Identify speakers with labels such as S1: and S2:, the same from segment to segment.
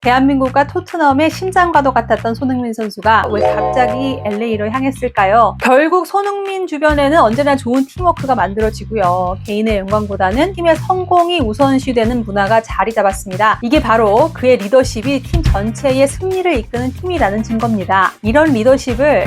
S1: 대한민국과 토트넘의 심장과도 같았던 손흥민 선수가 왜 갑자기 LA로 향했을까요? 결국 손흥민 주변에는 언제나 좋은 팀워크가 만들어지고요. 개인의 영광보다는 팀의 성공이 우선시되는 문화가 자리 잡았습니다. 이게 바로 그의 리더십이 팀 전체의 승리를 이끄는 팀이라는 증거입니다. 이런 리더십을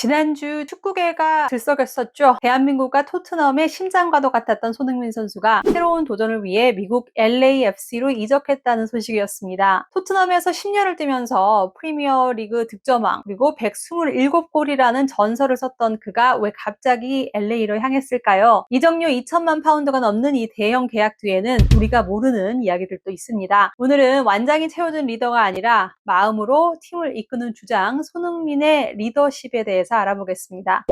S1: 지난주 축구계가 들썩였었죠. 대한민국과 토트넘의 심장과도 같았던 손흥민 선수가 새로운 도전을 위해 미국 LAFC로 이적했다는 소식이었습니다. 토트넘에서 10년을 뛰면서 프리미어리그 득점왕 그리고 127골이라는 전설을 썼던 그가 왜 갑자기 LA로 향했을까요? 이적료 2천만 파운드가 넘는 이 대형 계약 뒤에는 우리가 모르는 이야기들도 있습니다. 오늘은 완장이 채워준 리더가 아니라 마음으로 팀을 이끄는 주장 손흥민의 리더십에 대해서 알아보겠습니다.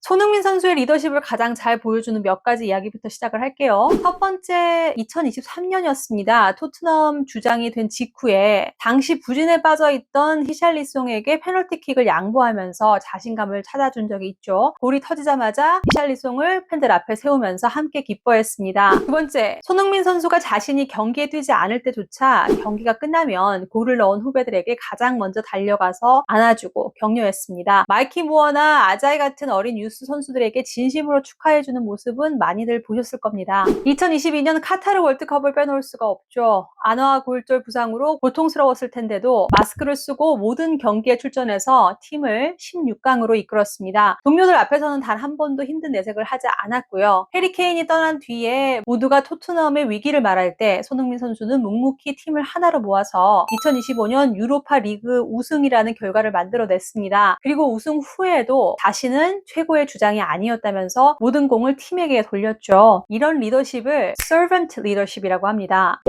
S1: 손흥민 선수의 리더십을 가장 잘 보여주는 몇 가지 이야기부터 시작을 할게요. 첫 번째, 2023년이었습니다. 토트넘 주장이 된 직후에 당시 부진에 빠져있던 히샬리송에게 페널티킥을 양보하면서 자신감을 찾아준 적이 있죠. 골이 터지자마자 히샬리송을 팬들 앞에 세우면서 함께 기뻐했습니다. 두 번째, 손흥민 선수가 자신이 경기에 뛰지 않을 때조차 경기가 끝나면 골을 넣은 후배들에게 가장 먼저 달려가서 안아주고 격려했습니다. 마이키 무어나 아자이 같은 어린 유스 선수들에게 진심으로 축하해주는 모습은 많이들 보셨을 겁니다. 2022년 카타르 월드컵을 빼놓을 수가 없죠. 안와 골절 부상으로 고통스러웠을 텐데도 마스크를 쓰고 모든 경기에 출전해서 팀을 16강으로 이끌었습니다. 동료들 앞에서는 단 한 번도 힘든 내색을 하지 않았고요. 해리 케인이 떠난 뒤에 모두가 토트넘의 위기를 말할 때 손흥민 선수는 묵묵히 팀을 하나로 모아서 2025년 유로파 리그 우승이라는 결과를 만들어냈습니다. 그리고 우승 후에도 다시는 최고의 주장이 아니었다면서 모든 공을 팀에게 돌렸죠. 이런 리더십을 servant leadership이라고 합니다.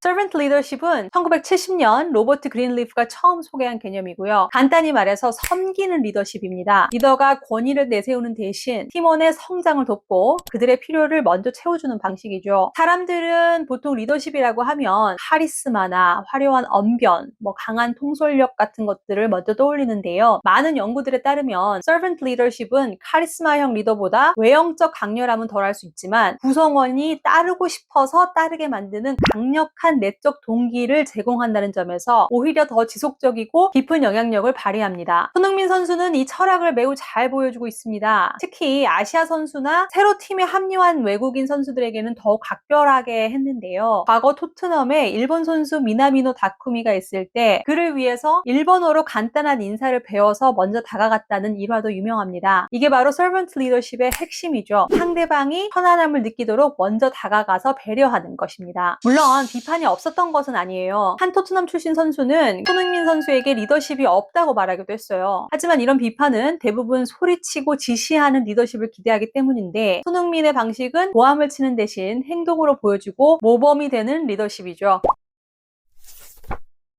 S1: servant leadership은 1970년 로버트 그린리프가 처음 소개한 개념이고요. 간단히 말해서 섬기는 리더십입니다. 리더가 권위를 내세우는 대신 팀원의 성장을 돕고 그들의 필요를 먼저 채워주는 방식이죠. 사람들은 보통 리더십이라고 하면 카리스마나 화려한 언변, 강한 통솔력 같은 것들을 먼저 떠올리는데요. 많은 연구들에 따르면 servant leadership은 카리스마형 리더보다 외형적 강렬함은 덜할 수 있지만 구성원이 따르고 싶어서 따르게 만드는 강력한 내적 동기를 제공한다는 점에서 오히려 더 지속적이고 깊은 영향력을 발휘합니다. 손흥민 선수는 이 철학을 매우 잘 보여주고 있습니다. 특히 아시아 선수나 새로 팀에 합류한 외국인 선수들에게는 더욱 각별하게 했는데요. 과거 토트넘에 일본 선수 미나미노 다쿠미가 있을 때 그를 위해서 일본어로 간단한 인사를 배워서 먼저 다가갔다는 일화도 유명합니다. 이게 바로 servant leadership의 핵심이죠. 상대방이 편안함을 느끼도록 먼저 다가가서 배려하는 것입니다. 물론 비판이 없었던 것은 아니에요. 한 토트넘 출신 선수는 손흥민 선수에게 리더십이 없다고 말하기도 했어요. 하지만 이런 비판은 대부분 소리치고 지시하는 리더십을 기대하기 때문인데 손흥민의 방식은 고함을 치는 대신 행동으로 보여주고 모범이 되는 리더십이죠.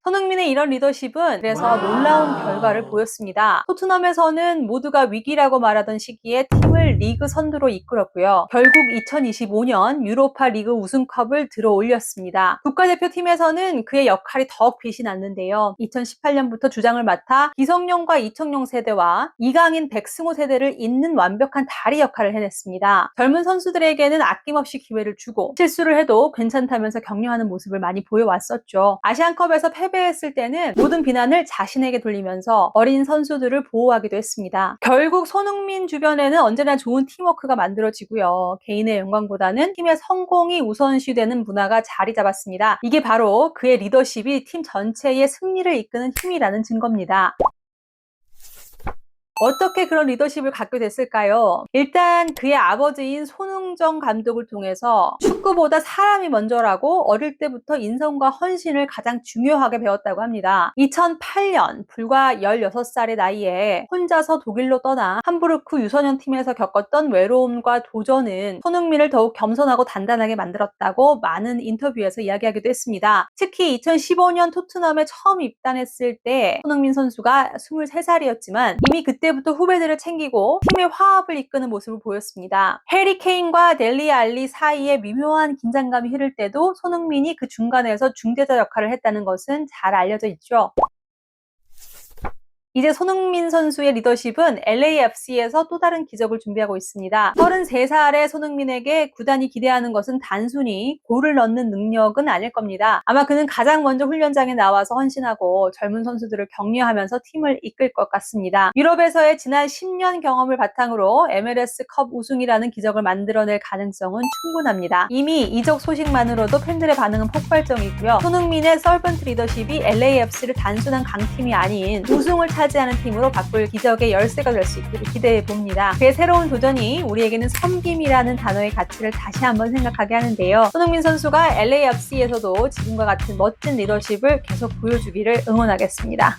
S1: 손흥민의 이런 리더십은 그래서 놀라운 결과를 보였습니다. 토트넘에서는 모두가 위기라고 말하던 시기에 팀을 리그 선두로 이끌었고요. 결국 2025년 유로파 리그 우승컵을 들어 올렸습니다. 국가대표팀에서는 그의 역할이 더욱 빛이 났는데요. 2018년부터 주장을 맡아 기성용과 이청용 세대와 이강인, 백승호 세대를 잇는 완벽한 다리 역할을 해냈습니다. 젊은 선수들에게는 아낌없이 기회를 주고 실수를 해도 괜찮다면서 격려하는 모습을 많이 보여왔었죠. 아시안컵에서 패배했을 때는 모든 비난을 자신에게 돌리면서 어린 선수들을 보호하기도 했습니다. 결국 손흥민 주변에는 언제나 좋은 팀워크가 만들어지고요. 개인의 영광보다는 팀의 성공이 우선시되는 문화가 자리 잡았습니다. 이게 바로 그의 리더십이 팀 전체의 승리를 이끄는 힘이라는 증거입니다. 어떻게 그런 리더십을 갖게 됐을까요? 일단 그의 아버지인 손흥정 감독을 통해서 축구보다 사람이 먼저라고 어릴 때부터 인성과 헌신을 가장 중요하게 배웠다고 합니다. 2008년 불과 16살의 나이에 혼자서 독일로 떠나 함부르크 유소년 팀에서 겪었던 외로움과 도전은 손흥민을 더욱 겸손하고 단단하게 만들었다고 많은 인터뷰에서 이야기하기도 했습니다. 특히 2015년 토트넘에 처음 입단했을 때 손흥민 선수가 23살이었지만 이미 그때부터 후배들을 챙기고 팀의 화합을 이끄는 모습을 보였습니다. 해리 케인과 델리 알리 사이에 미묘한 긴장감이 흐를 때도 손흥민이 그 중간에서 중재자 역할을 했다는 것은 잘 알려져 있죠. 이제 손흥민 선수의 리더십은 LAFC에서 또 다른 기적을 준비하고 있습니다. 33살의 손흥민에게 구단이 기대하는 것은 단순히 골을 넣는 능력은 아닐 겁니다. 아마 그는 가장 먼저 훈련장에 나와서 헌신하고 젊은 선수들을 격려하면서 팀을 이끌 것 같습니다. 유럽에서의 지난 10년 경험을 바탕으로 MLS컵 우승이라는 기적을 만들어낼 가능성은 충분합니다. 이미 이적 소식만으로도 팬들의 반응은 폭발적이고요. 손흥민의 서번트 리더십이 LAFC를 단순한 강팀이 아닌 우승을 차지하는 팀으로 바꿀 기적의 열쇠가 될 수 있기를 기대해 봅니다. 그의 새로운 도전이 우리에게는 섬김이라는 단어의 가치를 다시 한번 생각하게 하는데요. 손흥민 선수가 LAFC에서도 지금과 같은 멋진 리더십을 계속 보여주기를 응원하겠습니다.